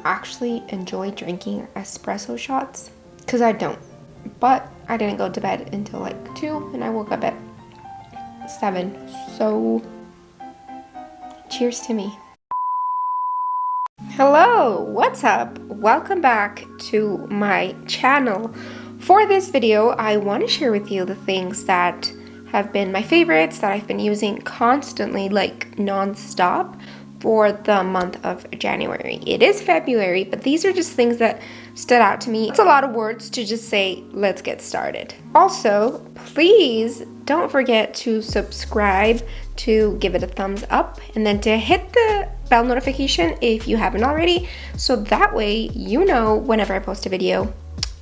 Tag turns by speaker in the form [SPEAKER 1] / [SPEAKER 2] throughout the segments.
[SPEAKER 1] actually enjoy drinking espresso shots because I don't. But I didn't go to bed until like 2 and I woke up at 7. So cheers to me. Hello, what's up? Welcome back to my channel. For this video, I want to share with you the things that have been my favorites that I've been using constantly, like non-stop, for the month of January. It is February, but these are just things that stood out to me. It's a lot of words to just say, let's get started. Also, please don't forget to subscribe, to give it a thumbs up, and then to hit the bell notification if you haven't already, so that way you know whenever I post a video,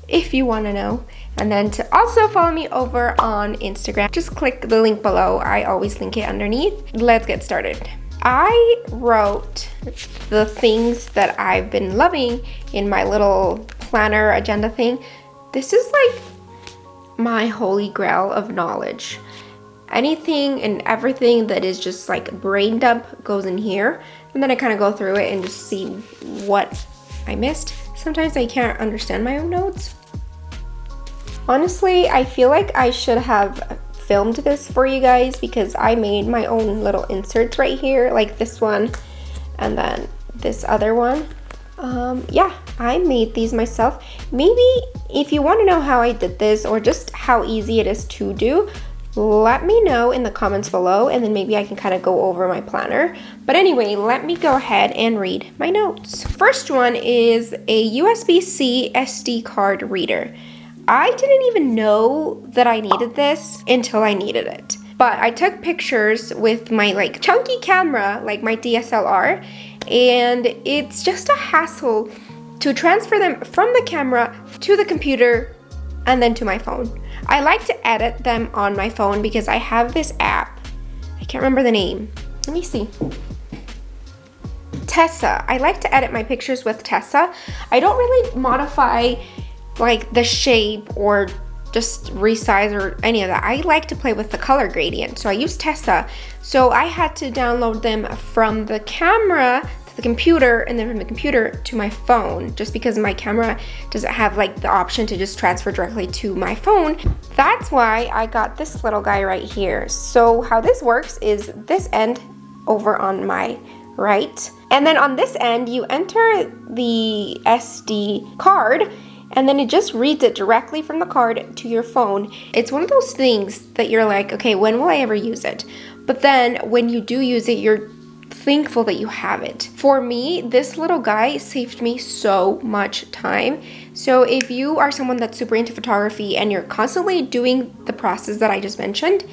[SPEAKER 1] if you want to know. And then to also follow me over on Instagram. Just click the link below. I always link it underneath. Let's get started. I wrote the things that I've been loving in my little planner agenda thing. This is like my holy grail of knowledge. Anything and everything that is just like brain dump goes in here, and then I kind of go through it and just see what I missed. Sometimes I can't understand my own notes. Honestly, I feel like I should have filmed this for you guys because I made my own little inserts right here, like this one and then this other one. Yeah, I made these myself. Maybe if you want to know how I did this or just how easy it is to do, let me know in the comments below, and then maybe I can kind of go over my planner. But anyway, let me go ahead and read my notes. First one is a USB-C SD card reader. I didn't even know that I needed this until I needed it. But I took pictures with my like chunky camera, like my DSLR, and it's just a hassle to transfer them from the camera to the computer and then to my phone. I like to edit them on my phone because I have this app. I can't remember the name. Let me see. Tessa. I like to edit my pictures with Tessa. I don't really modify like the shape or just resize or any of that. I like to play with the color gradient, so I use Tessa. So I had to download them from the camera to the computer, and then from the computer to my phone, just because my camera doesn't have like the option to just transfer directly to my phone. That's why I got this little guy right here. So how this works is this end over on my right, and then on this end you enter the SD card, and then it just reads it directly from the card to your phone. It's one of those things that you're like, okay, when will I ever use it? But then when you do use it, you're thankful that you have it. For me, this little guy saved me so much time. So if you are someone that's super into photography and you're constantly doing the process that I just mentioned,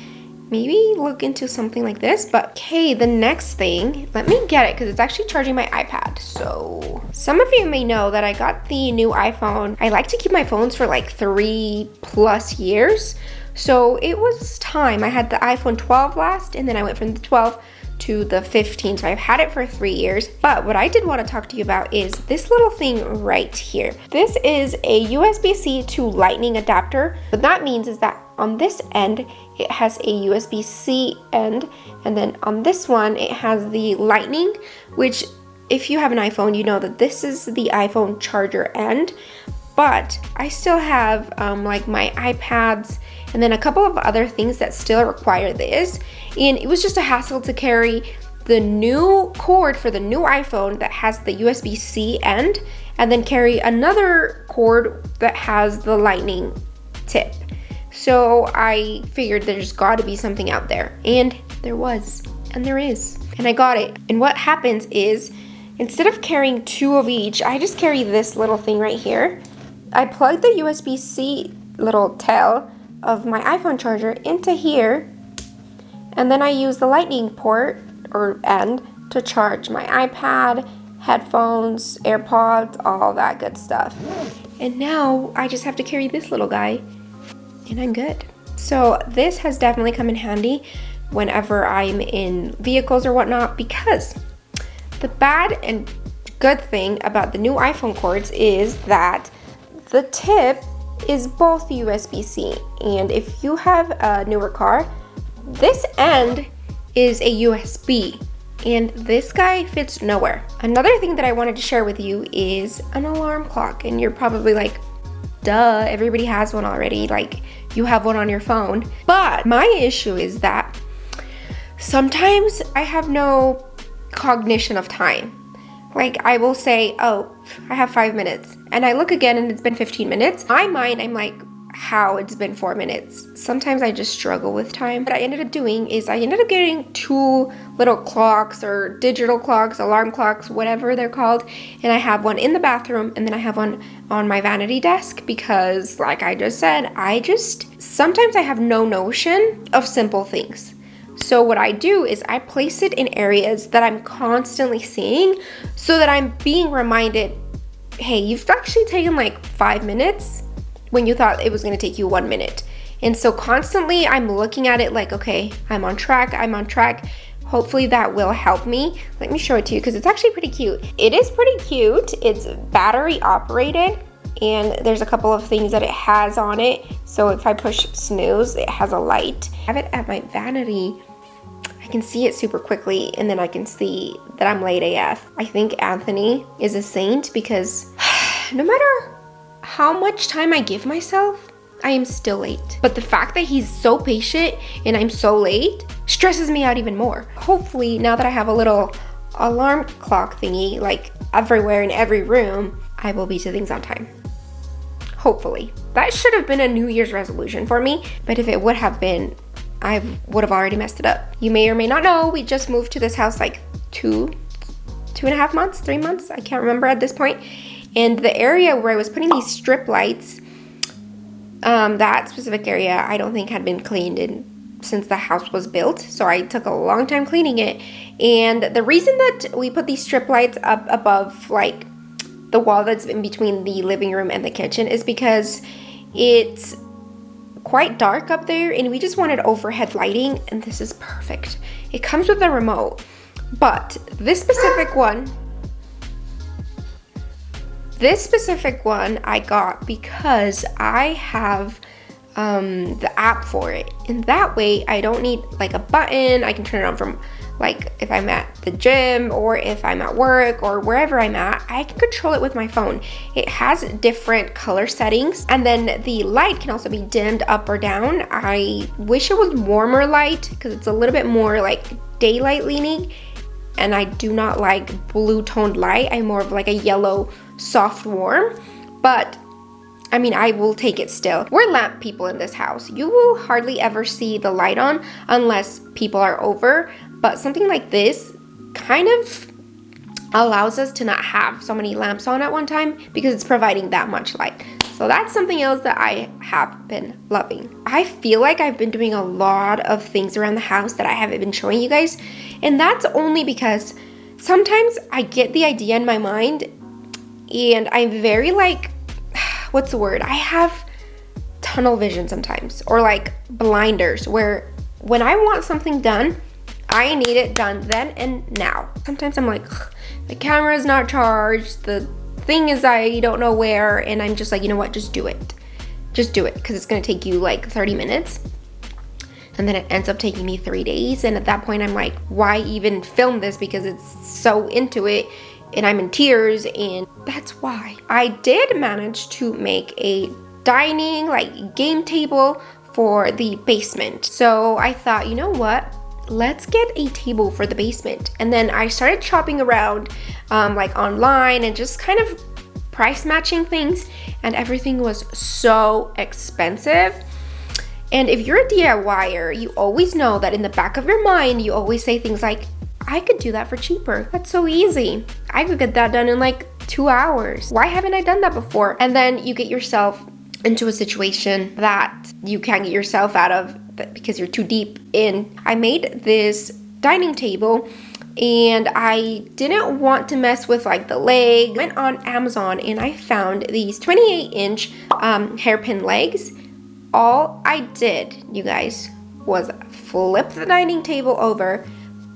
[SPEAKER 1] maybe look into something like this. But okay, the next thing, let me get it because it's actually charging my iPad. So some of you may know that I got the new iPhone. I like to keep my phones for like 3+ years. So it was time. I had the iPhone 12 last, and then I went from the 12 to the 15. So I've had it for 3 years. But what I did want to talk to you about is this little thing right here. This is a USB-C to Lightning adapter. What that means is that on this end, it has a USB-C end, and then on this one, it has the Lightning, which if you have an iPhone, you know that this is the iPhone charger end. But I still have like my iPads and then a couple of other things that still require this, and it was just a hassle to carry the new cord for the new iPhone that has the USB-C end, and then carry another cord that has the Lightning tip. So I figured there's got to be something out there, and there was, and there is, and I got it. And what happens is, instead of carrying 2 of each, I just carry this little thing right here. I plug the USB-C little tail of my iPhone charger into here, and then I use the Lightning port or end to charge my iPad, headphones, AirPods, all that good stuff. And now I just have to carry this little guy, and I'm good. So this has definitely come in handy whenever I'm in vehicles or whatnot, because the bad and good thing about the new iPhone cords is that the tip is both USB-C, and if you have a newer car, this end is a USB. and this guy fits nowhere. Another thing that I wanted to share with you is an alarm clock, and you're probably like, duh, everybody has one already, like you have one on your phone. But my issue is that sometimes I have no cognition of time. Like I will say, oh, I have 5 minutes, and I look again and it's been 15 minutes. In my mind, I'm like, how it's been 4 minutes. Sometimes I just struggle with time. What I ended up doing is I ended up getting 2 little clocks, or digital clocks, alarm clocks, whatever they're called. And I have one in the bathroom, and then I have one on my vanity desk, because like I just said, sometimes I have no notion of simple things. So what I do is I place it in areas that I'm constantly seeing, so that I'm being reminded, hey, you've actually taken like 5 minutes when you thought it was going to take you 1 minute. And so constantly I'm looking at it like, okay, I'm on track. Hopefully that will help me. Let me show it to you, because it's actually pretty cute. It is pretty cute. It's battery operated, and there's a couple of things that it has on it. So if I push snooze, it has a light. I have it at my vanity. I can see it super quickly, and then I can see that I'm late AF. I think Anthony is a saint, because no matter how much time I give myself, I am still late. But the fact that he's so patient and I'm so late stresses me out even more. Hopefully, now that I have a little alarm clock thingy like everywhere in every room, I will be to things on time. Hopefully. That should have been a New Year's resolution for me, but if it would have been, I would have already messed it up. You may or may not know, we just moved to this house like 2.5 months, 3 months, I can't remember at this point. And the area where I was putting these strip lights, that specific area, I don't think had been cleaned since the house was built. So I took a long time cleaning it. And the reason that we put these strip lights up above like the wall that's in between the living room and the kitchen is because it's quite dark up there, and we just wanted overhead lighting, and this is perfect. It comes with a remote, but this specific one I got because I have the app for it, and that way I don't need like a button. I can turn it on from like if I'm at the gym or if I'm at work or wherever I'm at, I can control it with my phone. It has different color settings, and then the light can also be dimmed up or down. I wish it was warmer light because it's a little bit more like daylight leaning, and I do not like blue toned light. I'm more of like a yellow soft warm, but I mean, I will take it still. We're lamp people in this house. You will hardly ever see the light on unless people are over, but something like this kind of allows us to not have so many lamps on at one time because it's providing that much light. So that's something else that I have been loving. I feel like I've been doing a lot of things around the house that I haven't been showing you guys, and that's only because sometimes I get the idea in my mind and I'm very like, what's the word? I have tunnel vision sometimes, or like blinders, where when I want something done, I need it done then and now. Sometimes I'm like, the camera is not charged, the thing is I don't know where, and I'm just like, you know what, just do it. Just do it, because it's gonna take you like 30 minutes. And then it ends up taking me 3 days, and at that point I'm like, why even film this, because it's so into it and I'm in tears, and that's why. I did manage to make a dining like game table for the basement. So I thought, you know what? Let's get a table for the basement. And then I started shopping around like online and just kind of price matching things, and everything was so expensive. And if you're a DIYer, you always know that in the back of your mind, you always say things like, I could do that for cheaper. That's so easy. I could get that done in like 2 hours. Why haven't I done that before? And then you get yourself into a situation that you can't get yourself out of because you're too deep in. I made this dining table, and I didn't want to mess with like the leg. Went on Amazon and I found these 28-inch hairpin legs. All I did, you guys, was flip the dining table over,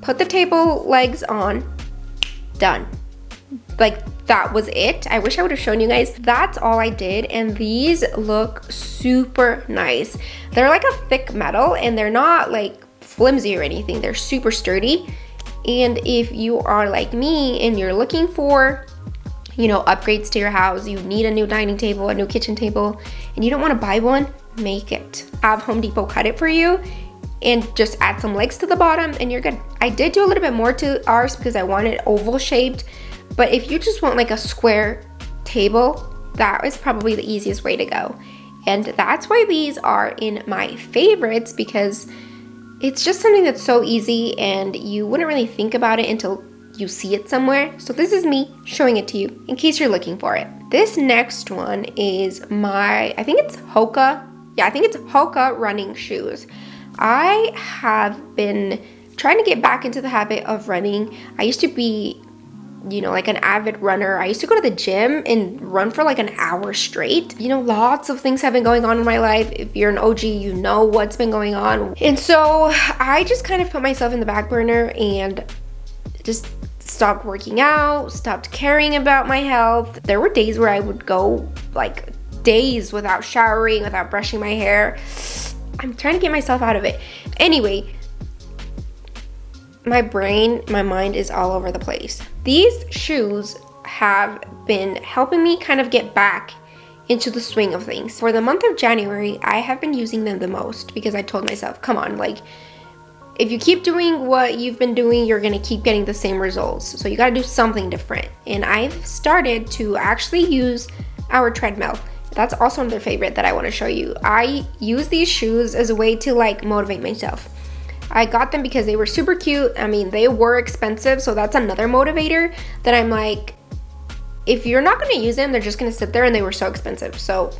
[SPEAKER 1] put the table legs on, done. Like, that was it. I wish I would have shown you guys. That's all I did, and these look super nice. They're like a thick metal, and they're not like flimsy or anything. They're super sturdy, And if you are like me and you're looking for, you know, upgrades to your house, you need a new dining table, a new kitchen table, and you don't want to buy one, make it. Have Home Depot cut it for you and just add some legs to the bottom and you're good. I did do a little bit more to ours because I wanted oval shaped, but if you just want like a square table, that is probably the easiest way to go. And that's why these are in my favorites, because it's just something that's so easy and you wouldn't really think about it until you see it somewhere. So this is me showing it to you in case you're looking for it. This next one is I think it's Hoka. Yeah, I think it's Hoka running shoes. I have been trying to get back into the habit of running. I used to be, you know, like an avid runner. I used to go to the gym and run for like an hour straight. You know, lots of things have been going on in my life. If you're an OG, you know what's been going on. And so I just kind of put myself in the back burner and just stopped working out, stopped caring about my health. There were days where I would go like days without showering, without brushing my hair. I'm trying to get myself out of it. Anyway, my mind is all over the place. These shoes have been helping me kind of get back into the swing of things. For the month of January, I have been using them the most because I told myself, come on, like, if you keep doing what you've been doing, you're gonna keep getting the same results. So you gotta do something different. And I've started to actually use our Treadmill. That's also another favorite that I wanna show you. I use these shoes as a way to like motivate myself. I got them because they were super cute. I mean, they were expensive, so that's another motivator that I'm like, if you're not gonna use them, they're just gonna sit there, and they were so expensive. So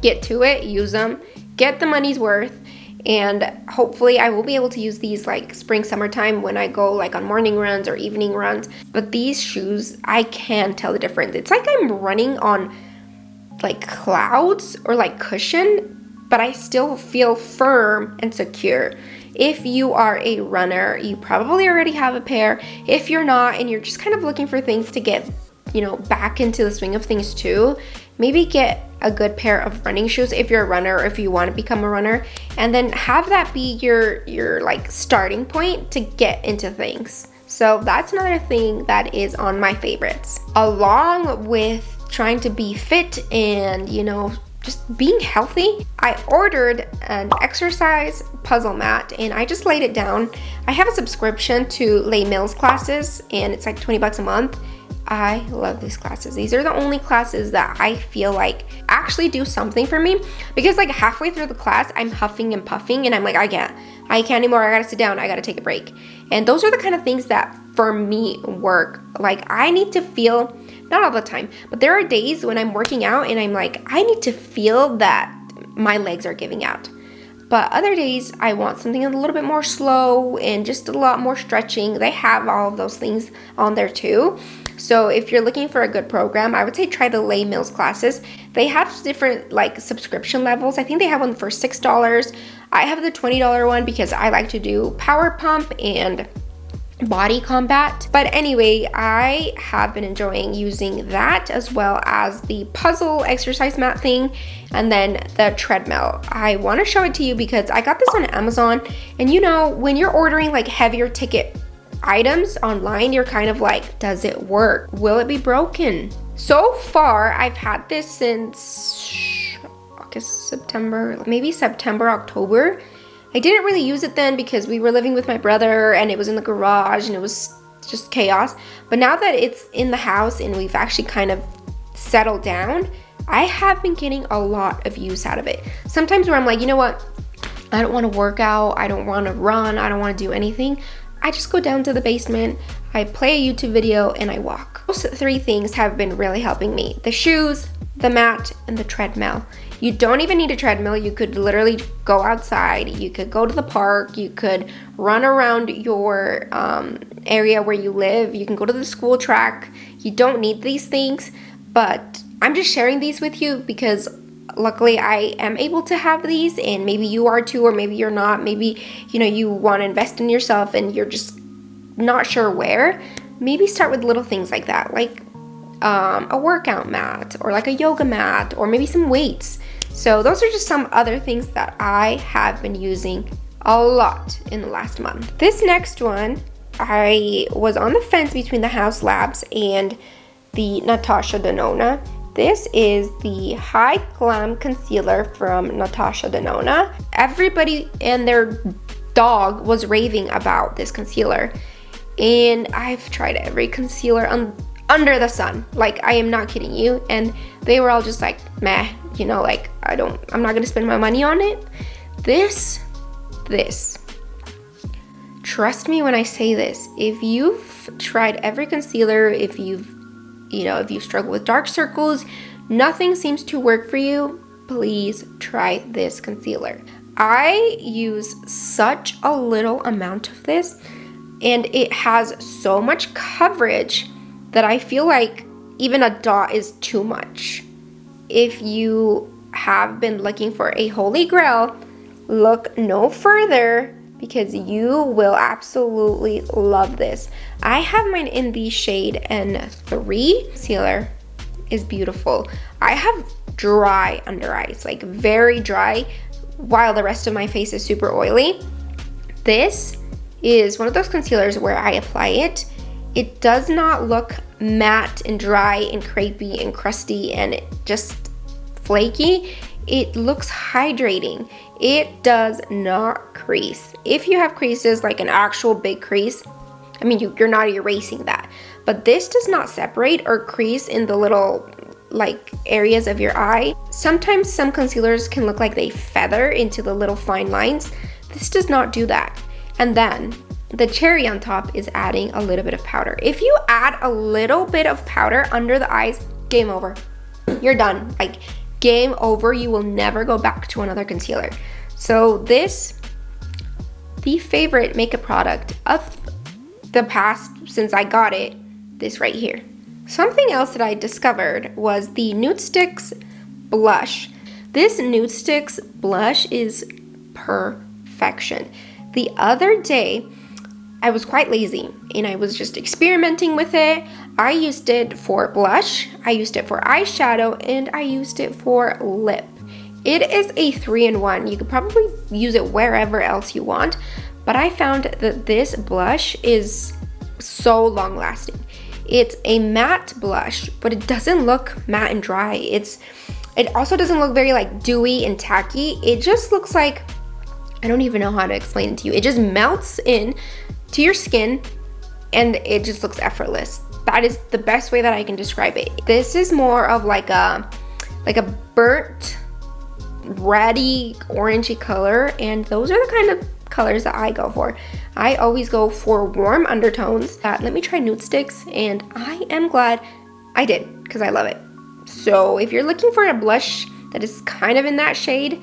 [SPEAKER 1] get to it, use them, get the money's worth, and hopefully I will be able to use these like spring, summertime when I go like on morning runs or evening runs. But these shoes, I can tell the difference. It's like I'm running on like clouds or like cushion, but I still feel firm and secure. If you are a runner, you probably already have a pair. If you're not and you're just kind of looking for things to get, you know, back into the swing of things too, maybe get a good pair of running shoes if you're a runner or if you want to become a runner, and then have that be your like starting point to get into things. So that's another thing that is on my favorites, along with trying to be fit and, you know, just being healthy. I ordered an exercise puzzle mat and I just laid it down. I have a subscription to Les Mills classes and it's like 20 bucks a month. I love these classes. These are the only classes that I feel like actually do something for me, because like halfway through the class, I'm huffing and puffing and I'm like, I can't anymore. I gotta sit down. I gotta take a break. And those are the kind of things that for me work. Like I need to feel, not all the time, but there are days when I'm working out and I'm like, I need to feel that my legs are giving out. But other days, I want something a little bit more slow and just a lot more stretching. They have all of those things on there too. So if you're looking for a good program, I would say try the Les Mills classes. They have different like subscription levels. I think they have one for $6. I have the $20 one because I like to do power pump and body combat. But anyway, I have been enjoying using that as well as the puzzle exercise mat thing and then the treadmill. I want to show it to you because I got this on Amazon, and you know, when you're ordering like heavier ticket items online, you're kind of like, does it work? Will it be broken? So far, I've had this since August, September, maybe September, October. I didn't really use it then because we were living with my brother and it was in the garage and it was just chaos. But now that it's in the house and we've actually kind of settled down, I have been getting a lot of use out of it. Sometimes where I'm like, you know what? I don't want to work out. I don't want to run. I don't want to do anything. I just go down to the basement, I play a YouTube video, and I walk. Those three things have been really helping me. The shoes, the mat, and the treadmill. You don't even need a treadmill. You could literally go outside. You could go to the park. You could run around your area where you live. You can go to the school track. You don't need these things, but I'm just sharing these with you because luckily I am able to have these, and maybe you are too, or maybe you're not. Maybe, you know, you want to invest in yourself and you're just not sure where. Maybe start with little things like that, like a workout mat or like a yoga mat or maybe some weights. So those are just some other things that I have been using a lot in the last month. This next one I was on the fence between the House Labs and the Natasha Denona. This is the High Glam Concealer from Natasha Denona. Everybody and their dog was raving about this concealer. And I've tried every concealer under the sun. Like, I am not kidding you. And they were all just like, meh, you know, like, I'm not gonna spend my money on it. This, trust me when I say this, if you've tried every concealer, if you struggle with dark circles, nothing seems to work for you, please try this concealer. I use such a little amount of this, and it has so much coverage that I feel like even a dot is too much. If you have been looking for a holy grail, look no further, because you will absolutely love this. I have mine in the shade N3. Concealer is beautiful. I have dry under eyes, like very dry, while the rest of my face is super oily. This is one of those concealers where I apply it. It does not look matte and dry and crepey and crusty and just flaky. It looks hydrating. It does not crease. If you have creases, like an actual big crease, I mean, you're not erasing that. But this does not separate or crease in the little like areas of your eye. Sometimes some concealers can look like they feather into the little fine lines. This does not do that. And then the cherry on top is adding a little bit of powder. If you add a little bit of powder under the eyes, game over. You're done. Like, game over. You will never go back to another concealer. So this, the favorite makeup product of the past since I got it, this right here. Something else that I discovered was the Nude Sticks blush. This Nude Sticks blush is perfection. The other day, I was quite lazy and I was just experimenting with it. I used it for blush, I used it for eyeshadow, and I used it for lip. It is a 3-in-1. You could probably use it wherever else you want, but I found that this blush is so long lasting. It's a matte blush, but it doesn't look matte and dry. It also doesn't look very like dewy and tacky. It just looks like, I don't even know how to explain it to you. It just melts in to your skin and it just looks effortless. That is the best way that I can describe it. This is more of like a burnt, reddy, orangey color, and those are the kind of colors that I go for. I always go for warm undertones. Let me try Nude Sticks, and I am glad I did because I love it. So if you're looking for a blush that is kind of in that shade,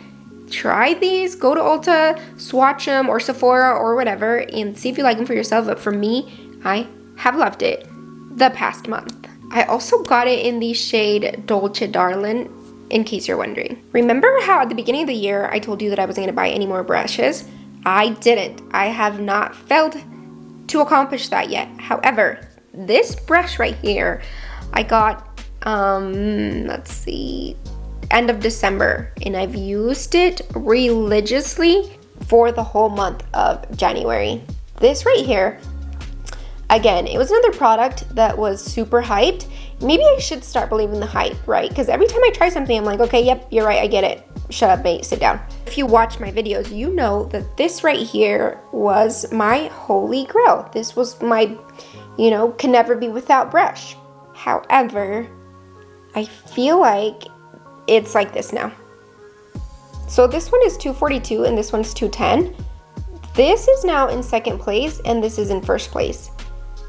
[SPEAKER 1] try these. Go to Ulta, swatch them, or Sephora, or whatever, and see if you like them for yourself. But for me, I have loved it the past month. I also got it in the shade Dolce Darlin', in case you're wondering. Remember how at the beginning of the year I told you that I wasn't going to buy any more brushes? I didn't. I have not failed to accomplish that yet. However, this brush right here, I got, let's see, end of December, and I've used it religiously for the whole month of January. This right here, again, it was another product that was super hyped. Maybe I should start believing the hype, right? Because every time I try something, I'm like, okay, yep, you're right, I get it. Shut up, mate, sit down. If you watch my videos, you know that this right here was my holy grail. This was my, can never be without brush. However, I feel like it's like this now. So this one is $242 and this one's $210. This is now in second place and this is in first place.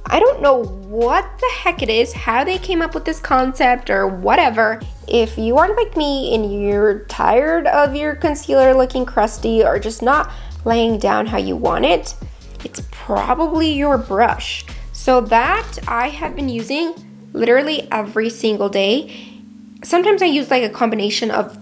[SPEAKER 1] I don't know what the heck it is, how they came up with this concept or whatever. If you are like me and you're tired of your concealer looking crusty or just not laying down how you want it, it's probably your brush. So that I have been using literally every single day. Sometimes I use like a combination of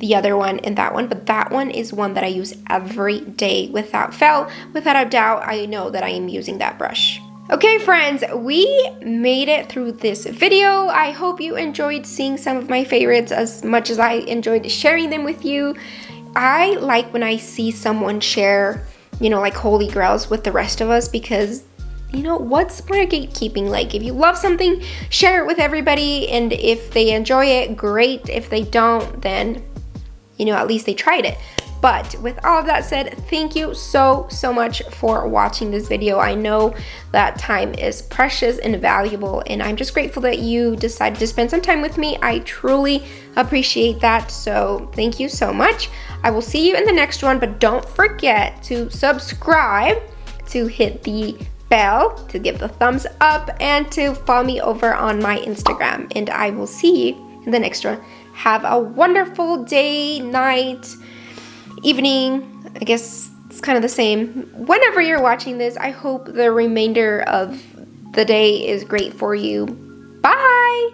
[SPEAKER 1] the other one and that one, but that one is one that I use every day without fail. Without a doubt, I know that I am using that brush. Okay friends, we made it through this video. I hope you enjoyed seeing some of my favorites as much as I enjoyed sharing them with you. I like when I see someone share, like holy grails with the rest of us, because you know, what's more gatekeeping like? If you love something, share it with everybody, and if they enjoy it, great. If they don't, then, you know, at least they tried it. But with all of that said, thank you so much for watching this video. I know that time is precious and valuable, and I'm just grateful that you decided to spend some time with me. I truly appreciate that, so thank you so much. I will see you in the next one, but don't forget to subscribe, to hit the bell, to give the thumbs up, and to follow me over on my Instagram. And I will see you in the next one. Have a wonderful day, night, evening. I guess it's kind of the same. Whenever you're watching this, I hope the remainder of the day is great for you. Bye!